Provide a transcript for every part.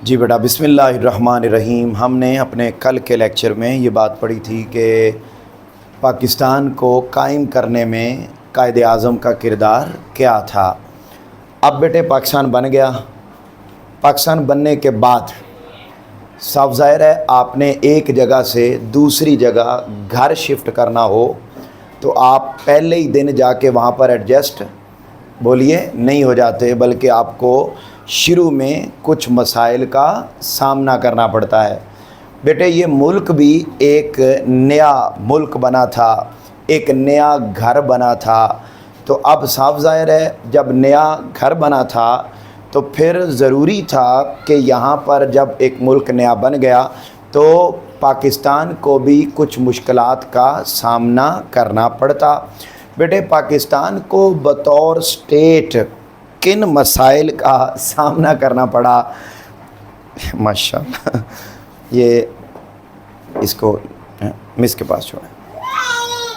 جی بیٹا، بسم اللہ الرحمن الرحیم۔ ہم نے اپنے کل کے لیکچر میں یہ بات پڑھی تھی کہ پاکستان کو قائم کرنے میں قائد اعظم کا کردار کیا تھا۔ اب بیٹے پاکستان بن گیا۔ پاکستان بننے کے بعد صاف ظاہر ہے آپ نے ایک جگہ سے دوسری جگہ گھر شفٹ کرنا ہو تو آپ پہلے ہی دن جا کے وہاں پر ایڈجسٹ نہیں ہو جاتے، بلکہ آپ کو شروع میں کچھ مسائل کا سامنا کرنا پڑتا ہے۔ بیٹے یہ ملک بھی ایک نیا ملک بنا تھا، ایک نیا گھر بنا تھا، تو اب صاف ظاہر ہے جب نیا گھر بنا تھا تو پھر ضروری تھا کہ یہاں پر جب ایک ملک نیا بن گیا تو پاکستان کو بھی کچھ مشکلات کا سامنا کرنا پڑتا۔ بیٹے پاکستان کو بطور سٹیٹ کن مسائل کا سامنا کرنا پڑا؟ ماشاءاللہ، یہ اس کو مس کے پاس چھوڑیں۔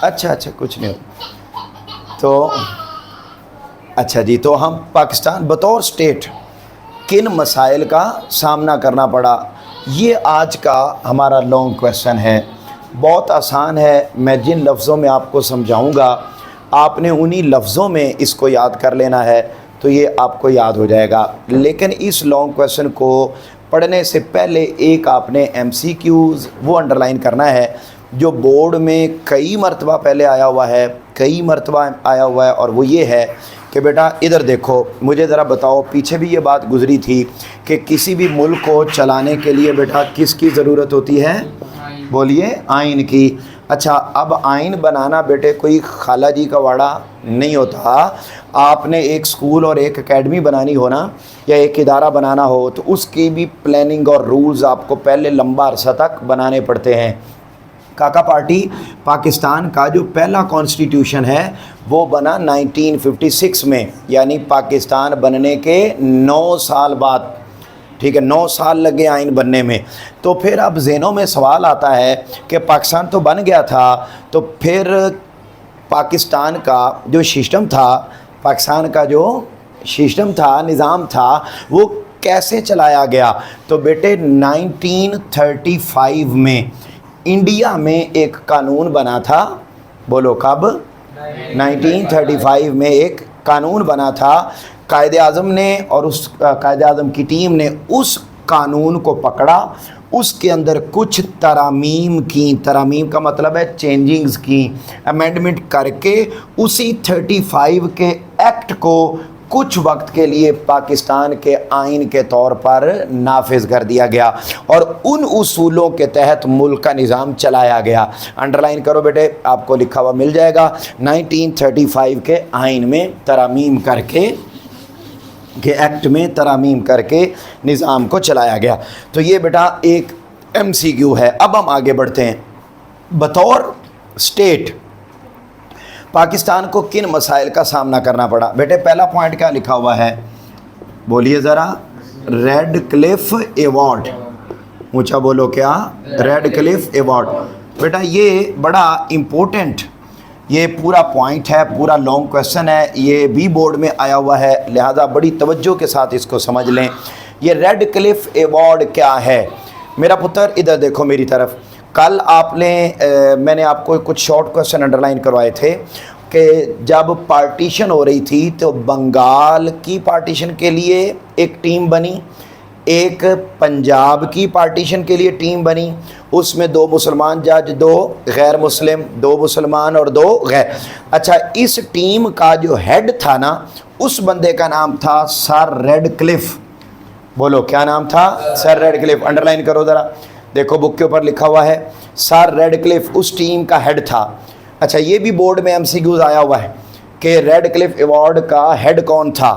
اچھا کچھ نہیں تو اچھا جی، تو ہم پاکستان بطور سٹیٹ کن مسائل کا سامنا کرنا پڑا، یہ آج کا ہمارا لانگ کویسچن ہے۔ بہت آسان ہے، میں جن لفظوں میں آپ کو سمجھاؤں گا آپ نے انہی لفظوں میں اس کو یاد کر لینا ہے تو یہ آپ کو یاد ہو جائے گا۔ لیکن اس لانگ کویسچن کو پڑھنے سے پہلے ایک آپ نے ایم سی کیوز وہ انڈرلائن کرنا ہے جو بورڈ میں کئی مرتبہ پہلے آیا ہوا ہے، اور وہ یہ ہے کہ بیٹا ادھر دیکھو، مجھے ذرا بتاؤ، پیچھے بھی یہ بات گزری تھی کہ کسی بھی ملک کو چلانے کے لیے بیٹا کس کی ضرورت ہوتی ہے؟ بولیے، آئین کی۔ اچھا، اب آئین بنانا بیٹے کوئی خالہ جی کا واڑا نہیں ہوتا۔ آپ نے ایک سکول اور ایک اکیڈمی بنانی ہو نا، یا ایک ادارہ بنانا ہو تو اس کی بھی پلاننگ اور رولز آپ کو پہلے لمبا عرصہ تک بنانے پڑتے ہیں۔ کاکا پارٹی پاکستان کا جو پہلا کانسٹیٹیوشن ہے وہ بنا 1956 میں، یعنی پاکستان بننے کے 9 سال بعد، ٹھیک ہے، 9 سال لگے آئین بننے میں۔ تو پھر اب ذہنوں میں سوال آتا ہے کہ پاکستان تو بن گیا تھا، تو پھر پاکستان کا جو سسٹم تھا، پاکستان کا جو سسٹم تھا، نظام تھا، وہ کیسے چلایا گیا؟ تو بیٹے 1935 میں انڈیا میں ایک قانون بنا تھا۔ بولو کب؟ 1935 میں ایک قانون بنا تھا۔ قائد اعظم نے اور اس قائد اعظم کی ٹیم نے اس قانون کو پکڑا، اس کے اندر کچھ ترامیم کی، ترامیم کا مطلب ہے چینجنگز کی، امینڈمنٹ کر کے اسی 35 کے ایکٹ کو کچھ وقت کے لیے پاکستان کے آئین کے طور پر نافذ کر دیا گیا، اور ان اصولوں کے تحت ملک کا نظام چلایا گیا۔ انڈرلائن کرو بیٹے، آپ کو لکھا ہوا مل جائے گا، 1935 کے آئین میں ترامیم کر کے، ایکٹ میں ترامیم کر کے نظام کو چلایا گیا۔ تو یہ بیٹا ایک ایم سی کیو ہے۔ اب ہم آگے بڑھتے ہیں۔ بطور سٹیٹ پاکستان کو کن مسائل کا سامنا کرنا پڑا؟ بیٹے پہلا پوائنٹ کیا لکھا ہوا ہے؟ بولیے ذرا، ریڈ کلف ایوارڈ۔ اونچا بولو، کیا؟ ریڈ کلف ایوارڈ۔ بیٹا یہ بڑا امپورٹنٹ، یہ پورا پوائنٹ ہے، پورا لانگ کویسچن ہے، یہ بھی بورڈ میں آیا ہوا ہے، لہذا بڑی توجہ کے ساتھ اس کو سمجھ لیں۔ یہ ریڈ کلف ایوارڈ کیا ہے؟ میرا پتر ادھر دیکھو میری طرف۔ کل میں نے آپ کو کچھ شارٹ کویسچن انڈرلائن کروائے تھے کہ جب پارٹیشن ہو رہی تھی تو بنگال کی پارٹیشن کے لیے ایک ٹیم بنی، ایک پنجاب کی پارٹیشن کے لیے ٹیم بنی، اس میں 2 مسلمان جج، 2 غیر مسلم، 2 مسلمان اور 2 غیر۔ اچھا، اس ٹیم کا جو ہیڈ تھا نا، اس بندے کا نام تھا سر ریڈ کلف۔ بولو کیا نام تھا؟ سر ریڈ کلف۔ انڈرلائن کرو ذرا، دیکھو بک کے اوپر لکھا ہوا ہے، سر ریڈ کلف اس ٹیم کا ہیڈ تھا۔ اچھا، یہ بھی بورڈ میں ایم سی کیوز آیا ہوا ہے کہ ریڈ کلف ایوارڈ کا ہیڈ کون تھا؟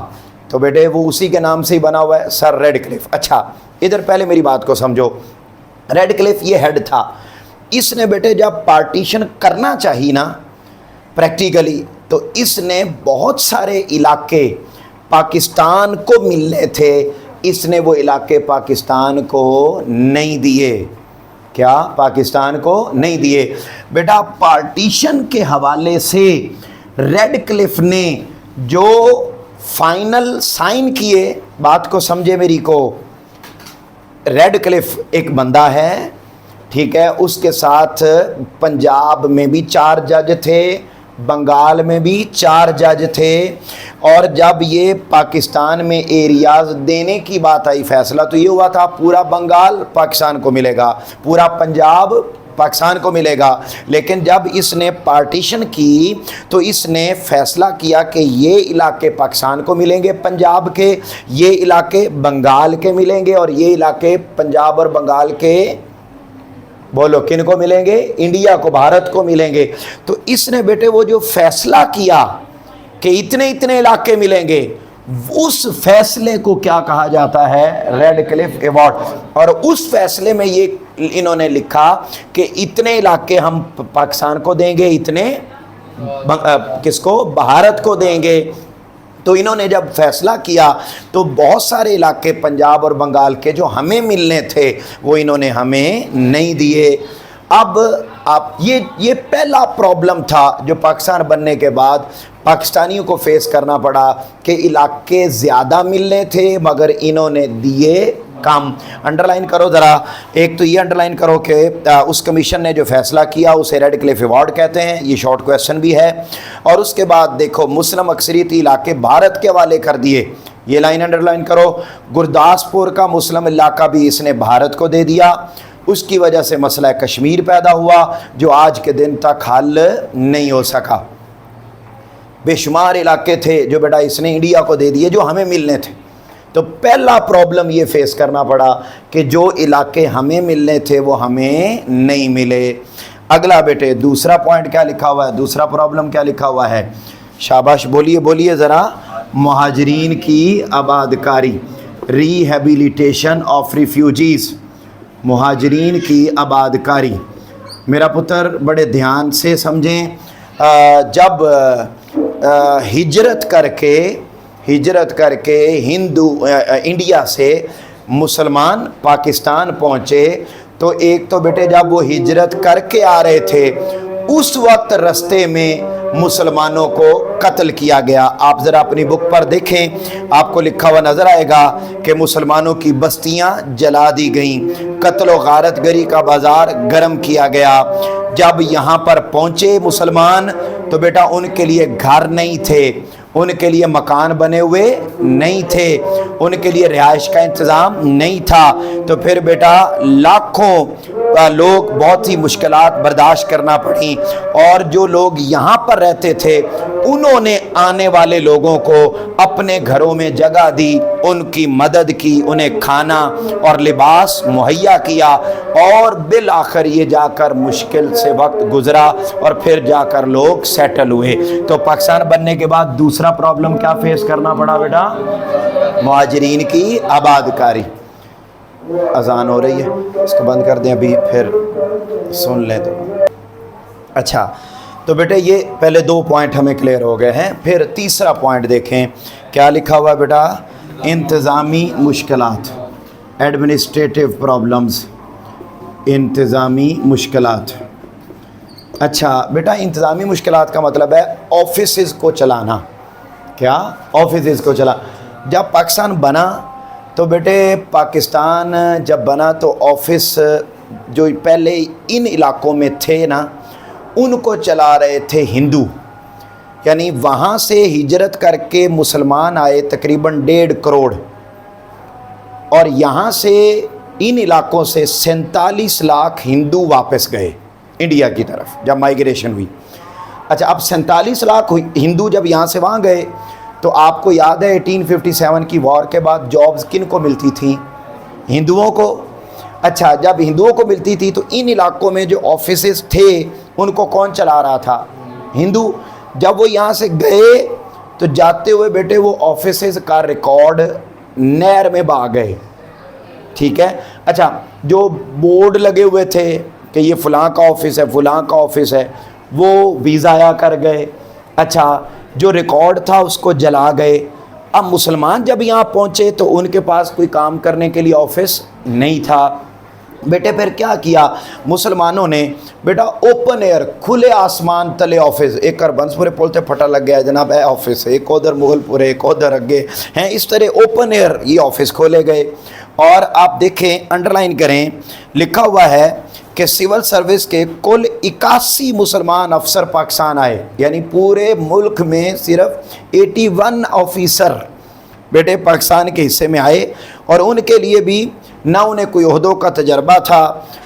تو بیٹے وہ اسی کے نام سے ہی بنا ہوا ہے، سر ریڈ کلف۔ اچھا ادھر پہلے میری بات کو سمجھو، ریڈ کلف یہ ہیڈ تھا، اس نے بیٹے جب پارٹیشن کرنا چاہی نا پریکٹیکلی، تو اس نے بہت سارے علاقے پاکستان کو ملنے تھے، اس نے وہ علاقے پاکستان کو نہیں دیے۔ کیا؟ پاکستان کو نہیں دیے۔ بیٹا پارٹیشن کے حوالے سے ریڈ کلف نے جو فائنل سائن کیے، بات کو سمجھے میری کو، रेड क्लिफ एक बंदा है, ठीक है, उसके साथ पंजाब में भी 4 जज थे, बंगाल में भी 4 जज थे, और जब ये पाकिस्तान में एरियाज़ देने की बात आई फैसला तो ये हुआ था पूरा बंगाल पाकिस्तान को मिलेगा, पूरा पंजाब पाकिस्तान को मिलेगा। लेकिन जब इसने पार्टीशन की तो इसने फैसला किया कि ये इलाके पाकिस्तान को मिलेंगे पंजाब के, ये इलाके बंगाल के मिलेंगे, और ये इलाके पंजाब और बंगाल के बोलो किन को मिलेंगे, इंडिया को, भारत को मिलेंगे। तो इसने बेटे वो जो फैसला किया कि इतने इतने इलाके मिलेंगे, उस फैसले को क्या कहा जाता है, रेड क्लिफ अवार्ड। और उस फैसले में ये इन्होंने लिखा कि इतने इलाके हम पाकिस्तान को देंगे, इतने किसको, भारत को देंगे। तो इन्होंने जब फैसला किया तो बहुत सारे इलाके पंजाब और बंगाल के जो हमें मिलने थे वो इन्होंने हमें नहीं दिए। अब आप ये पहला प्रॉब्लम था जो पाकिस्तान बनने के बाद पाकिस्तानियों को फेस करना पड़ा कि इलाके ज़्यादा मिलने थे मगर इन्होंने दिए कम। अंडरलाइन करो ज़रा, एक तो ये अंडरलाइन करो कि उस कमीशन ने जो फैसला किया उसे रेड क्लिफ अवार्ड कहते हैं, ये शॉर्ट क्वेश्चन भी है। और उसके बाद देखो मुस्लिम अक्सरियती इलाके भारत के हवाले कर दिए, ये लाइन अंडरलाइन करो। गुरदासपुर का मुस्लिम इलाका भी इसने भारत को दे दिया, उसकी वजह से मसला कश्मीर पैदा हुआ जो आज के दिन तक हल नहीं हो सका। बेशुमार इलाके थे जो बेटा इसने इंडिया को दे दिए जो हमें मिलने थे। तो पहला प्रॉब्लम ये फेस करना पड़ा कि जो इलाके हमें मिलने थे वो हमें नहीं मिले। अगला बेटे दूसरा पॉइंट क्या लिखा हुआ है, दूसरा प्रॉब्लम क्या लिखा हुआ है, शाबाश बोलिए बोलिए ज़रा, मुहाजिरीन की आबादकारी, रिहेबिलिटेशन ऑफ रिफ्यूजीज़, मुहाजिरीन की आबादकारी। मेरा पुत्र बड़े ध्यान से समझें, जब हिजरत करके हिंदू इंडिया से मुसलमान पाकिस्तान पहुँचे तो एक तो बेटे जब वो हिजरत करके आ रहे थे उस वक्त रास्ते में मुसलमानों को कत्ल किया गया। आप ज़रा अपनी बुक पर देखें, आपको लिखा हुआ नज़र आएगा कि मुसलमानों की बस्तियां जला दी गईं, कत्ल व गारतगरी का बाज़ार गर्म किया गया। जब यहाँ पर पहुँचे मुसलमान तो बेटा उनके लिए घर नहीं थे, उनके लिए मकान बने हुए नहीं थे, उनके लिए रिहाइश का इंतज़ाम नहीं था। तो फिर बेटा लाखों लोग बहुत ही मुश्किलात बर्दाश्त करना पड़ी, और जो लोग यहाँ पर रहते थे उन्होंने आने वाले लोगों को अपने घरों में जगह दी, उनकी मदद की, उन्हें खाना और लिबास मुहैया किया, और बिल आखिर ये जाकर मुश्किल से वक्त गुजरा और फिर जाकर लोग सेटल हुए। तो पाकिस्तान बनने के बाद दूसरा प्रॉब्लम क्या फेस करना पड़ा बेटा, मुहाजिरीन की आबादकारी। अजान हो रही है, इसको बंद कर दें अभी, फिर सुन लें तो अच्छा। तो बेटे ये पहले 2 पॉइंट हमें क्लियर हो गए हैं। फिर तीसरा पॉइंट देखें क्या लिखा हुआ है बेटा, इंतज़ामी मुश्किलात, एडमिनिस्ट्रेटिव प्रॉब्लम्स, इंतज़ामी मुश्किलात। अच्छा बेटा इंतज़ामी मुश्किलात का मतलब है ऑफिसेज़ को चलाना। क्या ऑफिसेज़ को चला, जब पाकिस्तान बना तो बेटे पाकिस्तान जब बना तो ऑफिस जो पहले इन इलाकों में थे ना उनको चला रहे थे हिंदू, यानी वहाँ से हिजरत करके मुसलमान आए तकरीबन 1.5 करोड़, और यहाँ से इन इलाकों से 47 लाख हिंदू वापस गए इंडिया की तरफ जब माइग्रेशन हुई। अच्छा अब 47 लाख हिंदू जब यहाँ से वहाँ गए तो आपको याद है 1857 की वॉर के बाद जॉब्स किन को मिलती थी, हिंदुओं को। अच्छा जब हिंदुओं को मिलती थी तो इन इलाकों में जो ऑफिसेस थे उनको कौन चला रहा था, हिंदू। जब वो यहाँ से गए तो जाते हुए बेटे वो ऑफिसेस का रिकॉर्ड नहर में बहा गए, ठीक है। अच्छा जो बोर्ड लगे हुए थे कि ये फ़लाँ का ऑफिस है, फ़लाँ का ऑफिस है, वो भी ज़ाया कर गए। अच्छा जो रिकॉर्ड था उसको जला गए। अब मुसलमान जब यहाँ पहुँचे तो उनके पास कोई काम करने के लिए ऑफिस नहीं था। बेटे फिर क्या किया मुसलमानों ने, बेटा ओपन एयर खुले आसमान तले ऑफिस, एक हरबंसपुरे पुल से फटा लग गया जनाब है ऑफिस, एक उधर मुगलपुर, एक उधर अगे हैं, इस तरह ओपन एयर ये ऑफिस खोले गए। اور آپ دیکھیں انڈرلائن کریں، لکھا ہوا ہے کہ سول سروس کے کل 81 مسلمان افسر پاکستان آئے، یعنی پورے ملک میں صرف 81 آفیسر بیٹے پاکستان کے حصے میں آئے، اور ان کے لیے بھی نہ انہیں کوئی عہدوں کا تجربہ تھا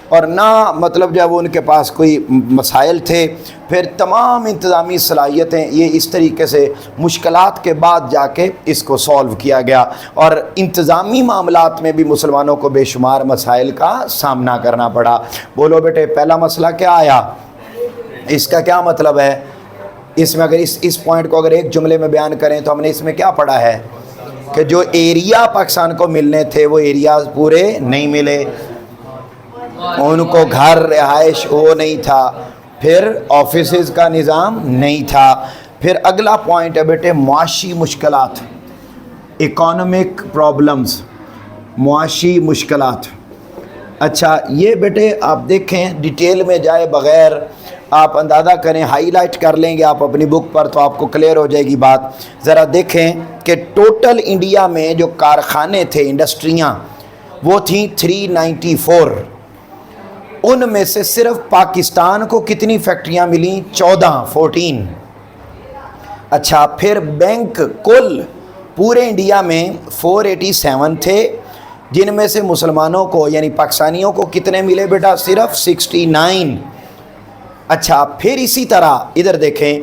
اور نہ مطلب جب ان کے پاس کوئی مسائل تھے، پھر تمام انتظامی صلاحیتیں یہ اس طریقے سے مشکلات کے بعد جا کے اس کو سولو کیا گیا، اور انتظامی معاملات میں بھی مسلمانوں کو بے شمار مسائل کا سامنا کرنا پڑا۔ بولو بیٹے پہلا مسئلہ کیا آیا؟ اس کا کیا مطلب ہے؟ اس میں اگر اس پوائنٹ کو اگر ایک جملے میں بیان کریں تو ہم نے اس میں کیا پڑھا ہے کہ جو ایریا پاکستان کو ملنے تھے وہ ایریاز پورے نہیں ملے، ان کو گھر رہائش وہ نہیں تھا، پھر آفیسز کا نظام نہیں تھا۔ پھر اگلا پوائنٹ ہے بیٹے معاشی مشکلات، اکانومک پرابلمز، معاشی مشکلات۔ اچھا یہ بیٹے آپ دیکھیں ڈیٹیل میں جائے بغیر آپ اندازہ کریں، ہائی لائٹ کر لیں گے آپ اپنی بک پر تو آپ کو کلیئر ہو جائے گی بات۔ ذرا دیکھیں کہ ٹوٹل انڈیا میں جو کارخانے تھے، انڈسٹریاں، وہ تھیں 394، ان میں سے صرف پاکستان کو کتنی فیکٹریاں ملیں؟ 14۔ اچھا پھر بینک کل پورے انڈیا میں 487 تھے، جن میں سے مسلمانوں کو یعنی پاکستانیوں کو کتنے ملے بیٹا؟ صرف 69۔ اچھا پھر اسی طرح ادھر دیکھیں،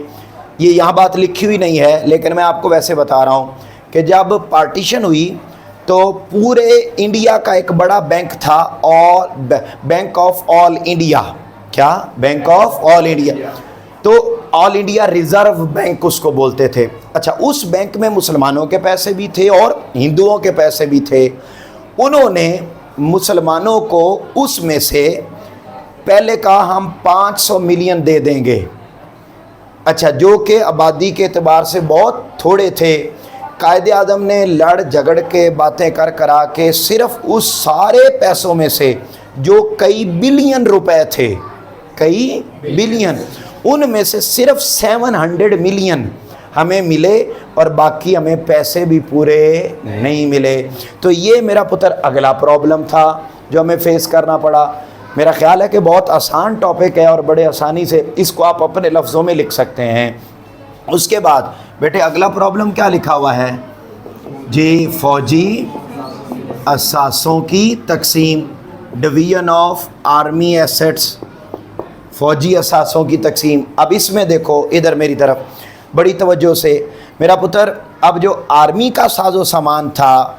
یہ یہاں بات لکھی ہوئی نہیں ہے لیکن میں آپ کو ویسے بتا رہا ہوں کہ جب پارٹیشن ہوئی تو پورے انڈیا کا ایک بڑا بینک تھا، بینک آف آل انڈیا۔ کیا؟ بینک آف آل انڈیا، تو آل انڈیا ریزرو بینک اس کو بولتے تھے۔ اچھا اس بینک میں مسلمانوں کے پیسے بھی تھے اور ہندوؤں کے پیسے بھی تھے۔ انہوں نے مسلمانوں کو اس میں سے پہلے کہا ہم 500 ملین دے دیں گے، اچھا جو کہ آبادی کے اعتبار سے بہت تھوڑے تھے۔ قائد اعظم نے لڑ جھگڑ کے باتیں کرا کے صرف اس سارے پیسوں میں سے جو کئی بلین روپے تھے، کئی بلین، ان میں سے صرف 700 ملین ہمیں ملے اور باقی ہمیں پیسے بھی پورے نہیں ملے۔ تو یہ میرا پتر اگلا پرابلم تھا جو ہمیں فیس کرنا پڑا۔ میرا خیال ہے کہ بہت آسان ٹاپک ہے اور بڑے آسانی سے اس کو آپ اپنے لفظوں میں لکھ سکتے ہیں۔ اس کے بعد بیٹے اگلا پرابلم کیا لکھا ہوا ہے جی؟ فوجی اثاثوں کی تقسیم، ڈویژن آف آرمی ایسٹس، فوجی اثاثوں کی تقسیم۔ اب اس میں دیکھو ادھر میری طرف بڑی توجہ سے میرا پتر، اب جو آرمی کا ساز و سامان تھا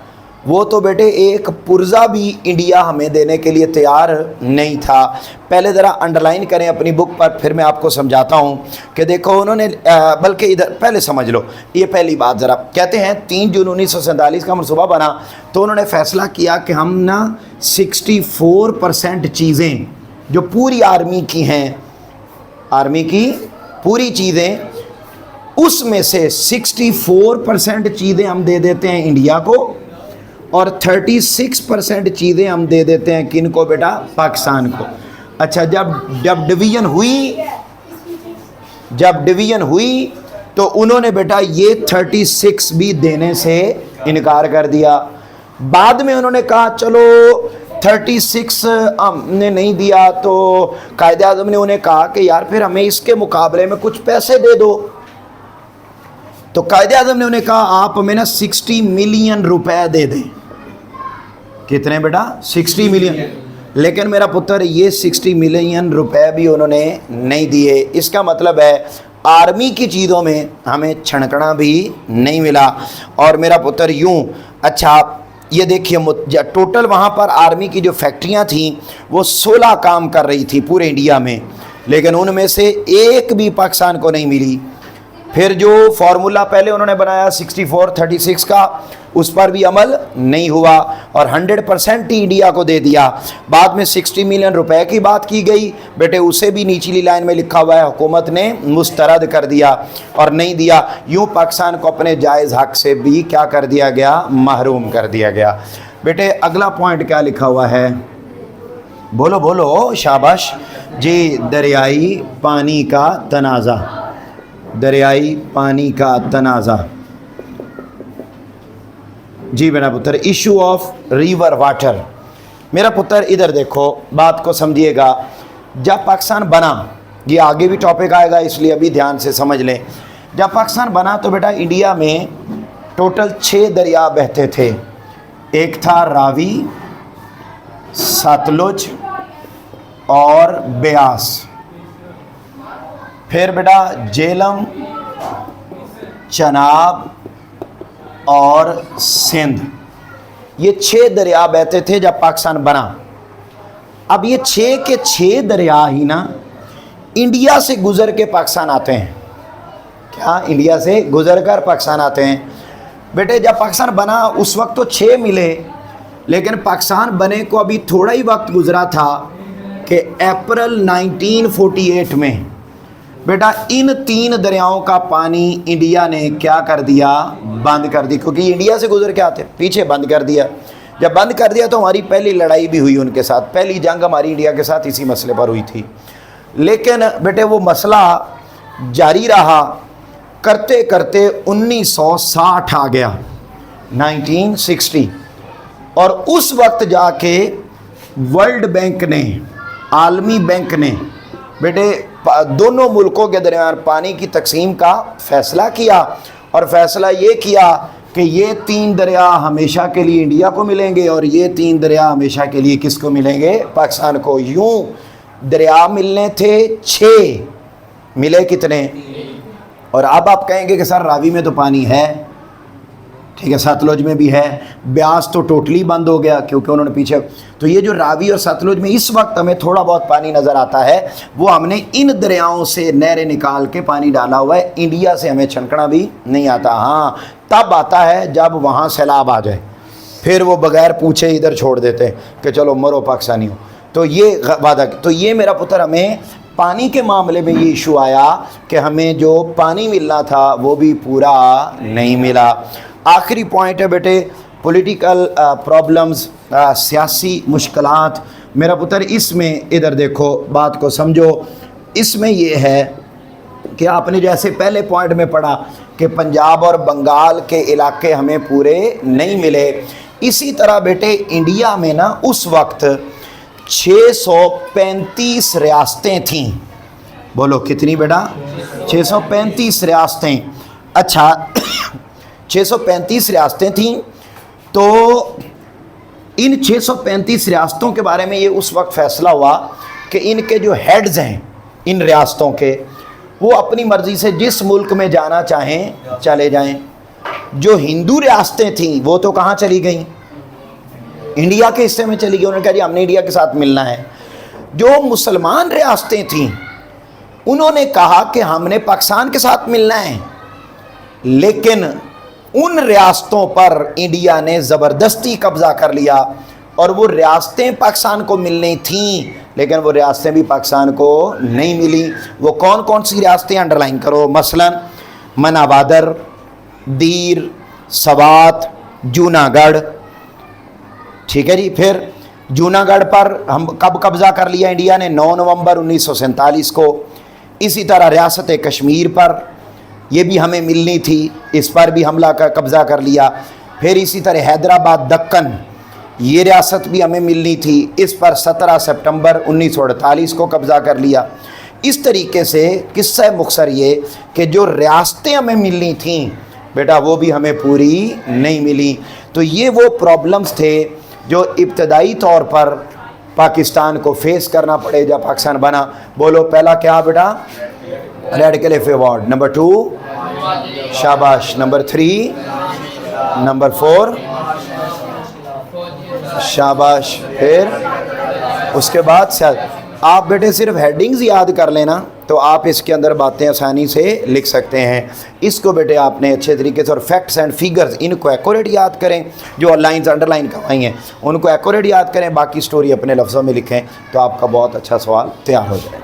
وہ تو بیٹے ایک پرزہ بھی انڈیا ہمیں دینے کے لیے تیار نہیں تھا۔ پہلے ذرا انڈرلائن کریں اپنی بک پر، پھر میں آپ کو سمجھاتا ہوں کہ دیکھو انہوں نے بلکہ ادھر پہلے سمجھ لو یہ پہلی بات۔ ذرا کہتے ہیں 3 جون 1947 کا منصوبہ بنا تو انہوں نے فیصلہ کیا کہ ہم نا 64% چیزیں جو پوری آرمی کی ہیں، آرمی کی پوری چیزیں، اس میں سے 64% چیزیں ہم دے دیتے ہیں انڈیا کو اور 36% چیزیں ہم دے دیتے ہیں کن کو بیٹا؟ پاکستان کو۔ اچھا جب ڈویژن ہوئی تو انہوں نے بیٹا یہ 36 بھی دینے سے انکار کر دیا۔ بعد میں انہوں نے کہا چلو 36 ہم نے نہیں دیا تو قائد اعظم نے انہیں کہا کہ یار پھر ہمیں اس کے مقابلے میں کچھ پیسے دے دو۔ تو قائد اعظم نے انہیں کہا آپ ہمیں نا 60 ملین روپے دے دیں۔ کتنے بیٹا؟ 60 ملین۔ لیکن میرا پتر یہ 60 ملین روپے بھی انہوں نے نہیں دیے۔ اس کا مطلب ہے آرمی کی چیزوں میں ہمیں چھڑکنا بھی نہیں ملا۔ اور میرا پتر یوں، اچھا یہ دیکھیے ٹوٹل وہاں پر آرمی کی جو فیکٹریاں تھیں وہ 16 کام کر رہی تھی پورے انڈیا میں، لیکن ان میں سے ایک بھی پاکستان کو نہیں ملی۔ پھر جو فارمولا پہلے انہوں نے بنایا 64-36 کا، اس پر بھی عمل نہیں ہوا اور 100% ہی انڈیا کو دے دیا۔ بعد میں 60 ملین روپے کی بات کی گئی بیٹے، اسے بھی نیچلی لائن میں لکھا ہوا ہے حکومت نے مسترد کر دیا اور نہیں دیا۔ یوں پاکستان کو اپنے جائز حق سے بھی کیا کر دیا گیا؟ محروم کر دیا گیا۔ بیٹے اگلا پوائنٹ کیا لکھا ہوا ہے؟ بولو بولو شاباش جی، دریائی پانی کا تنازع، دریائی پانی کا تنازع۔ जी मेरा पुत्र, इशू ऑफ रिवर वाटर। मेरा पुत्र इधर देखो, बात को समझिएगा। जब पाकिस्तान बना, ये आगे भी टॉपिक आएगा इसलिए अभी ध्यान से समझ लें। जब पाकिस्तान बना तो बेटा इंडिया में टोटल 6 दरिया बहते थे। एक था रावी, सतलुज और ब्यास। फिर बेटा झेलम, चनाब और सिंध। ये 6 दरिया बहते थे जब पाकिस्तान बना। अब ये 6 के 6 दरिया ही ना इंडिया से गुज़र के पाकिस्तान आते हैं। क्या इंडिया से गुज़र कर पाकिस्तान आते हैं? बेटे जब पाकिस्तान बना उस वक्त तो 6 मिले, लेकिन पाकिस्तान बने को अभी थोड़ा ही वक्त गुज़रा था कि अप्रैल 1948 में बेटा इन 3 दरियाओं का पानी इंडिया ने क्या कर दिया? बंद कर दी, क्योंकि इंडिया से गुजर के आते, पीछे बंद कर दिया। जब बंद कर दिया तो हमारी पहली लड़ाई भी हुई उनके साथ, पहली जंग हमारी इंडिया के साथ इसी मसले पर हुई थी। लेकिन बेटे वो मसला जारी रहा, करते करते 1960 आ गया, 1960, और उस वक्त जाके वर्ल्ड बैंक ने, आलमी बैंक ने बेटे दोनों मुल्कों के दरमियान पानी की तकसीम का फ़ैसला किया। और फ़ैसला ये किया कि ये 3 दरिया हमेशा के लिए इंडिया को मिलेंगे और ये 3 दरिया हमेशा के लिए किसको मिलेंगे? पाकिस्तान को। यूँ दरिया मिलने थे 6, मिले कितने? और अब आप कहेंगे कि सर रावी में तो पानी है, ठीक है, सतलुज में भी है, ब्यास तो टोटली बंद हो गया क्योंकि उन्होंने पीछे। तो ये जो रावी और सतलुज में इस वक्त हमें थोड़ा बहुत पानी नज़र आता है, वो हमने इन दरियाओं से नहरें निकाल के पानी डाला हुआ है। इंडिया से हमें छनकना भी नहीं आता। हाँ, तब आता है जब वहाँ सैलाब आ जाए, फिर वो बगैर पूछे इधर छोड़ देते हैं कि चलो मरो पाकिस्तानियों। तो ये वादा, तो ये मेरा पुत्र हमें पानी के मामले में ये इशू आया कि हमें जो पानी मिलना था वो भी पूरा नहीं मिला। आखिरी पॉइंट है बेटे, पॉलिटिकल प्रॉब्लम्स, सियासी मुश्किलात। मेरा पुत्र इसमें इधर देखो, बात को समझो। इसमें ये है कि आपने जैसे पहले पॉइंट में पढ़ा कि पंजाब और बंगाल के इलाके हमें पूरे नहीं मिले, इसी तरह बेटे इंडिया में ना उस वक्त 635 रियासतें थीं। बोलो कितनी बेटा? 635 रियासतें। अच्छा 635 रियासतें थीं। तो इन 635 रियासतों के बारे में ये उस वक्त फ़ैसला हुआ कि इनके जो हेड्स हैं इन रियासतों के, वो अपनी मर्ज़ी से जिस मुल्क में जाना चाहें चले जाएं। जो हिंदू रियासतें थीं वो तो कहाँ चली गईं? इंडिया के हिस्से में चली गई। उन्होंने कहा जी हमने इंडिया के साथ मिलना है। जो मुसलमान रियासतें थीं उन्होंने कहा कि हमने पाकिस्तान के साथ मिलना है, लेकिन उन रियासतों पर इंडिया ने ज़बरदस्ती कब्ज़ा कर लिया और वो रियासतें पाकिस्तान को मिलनी थीं, लेकिन वो रियासतें भी पाकिस्तान को नहीं मिली। वो कौन कौन सी रियासतें? अंडरलाइन करो। मसलन मनावादर, दीर, सवात, जूनागढ़, ठीक है जी। फिर जूनागढ़ पर हम कब कब्ज़ा कर लिया इंडिया ने? 9 नवंबर 1947 को। इसी तरह रियासत कश्मीर पर, ये भी हमें मिलनी थी, इस पर भी हमला कर कब्ज़ा कर लिया। फिर इसी तरह हैदराबाद, दक्कन, ये रियासत भी हमें मिलनी थी, इस पर 17 सितंबर 1948 को कब्ज़ा कर लिया। इस तरीके से किस्सा मुख्तसर ये कि जो रियासतें हमें मिलनी थीं बेटा वो भी हमें पूरी नहीं मिली। तो ये वो प्रॉब्लम्स थे जो इब्तदाई तौर पर पाकिस्तान को फेस करना पड़े जब पाकिस्तान बना। बोलो पहला क्या बेटा? Red Cliff award. नंबर 2 शाबाश। नंबर 3, नंबर 4 शाबाश। फिर उसके बाद शायद आप बेटे सिर्फ हेडिंग्स याद कर लेना तो आप इसके अंदर बातें आसानी से लिख सकते हैं। इसको बेटे आपने अच्छे तरीके से, और फैक्ट्स एंड फिगर्स इनको एक्यूरेट याद करें, जो लाइंस अंडरलाइन करवाई हैं उनको एक्यूरेट याद करें, बाकी स्टोरी अपने लफ्ज़ों में लिखें तो आपका बहुत अच्छा सवाल तैयार हो जाए।